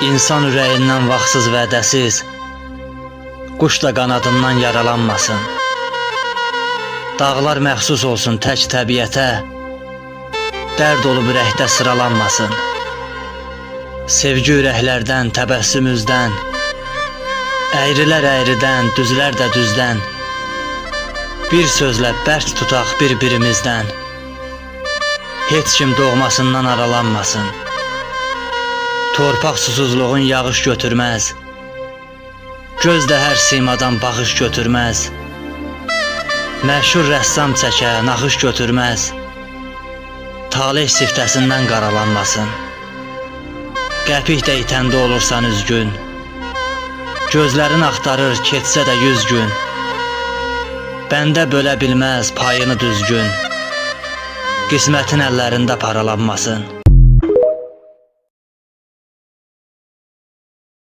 İnsan ürəyindən vaxtsız vədəsiz, quş da qanadından yaralanmasın. Dağlar məxsus olsun tək təbiətə, dərd olub ürəkdə sıralanmasın. Sevgi ürəklərdən, təbəssümüzdən, əyrilər əyridən, düzlər də düzdən. Bir sözlə bərk tutaq bir-birimizdən, heç kim doğmasından aralanmasın. Torpaq susuzluğun yağış götürməz, göz də hər simadan baxış götürməz. Məşhur rəssam çəkə, naxış götürməz, talih siftəsindən qaralanmasın. Qəpik də itəndə olursan üzgün, gözlərin axtarır keçsə də 100 gün. Bəndə bölə bilməz payını düzgün, qismətin əllərində paralanmasın.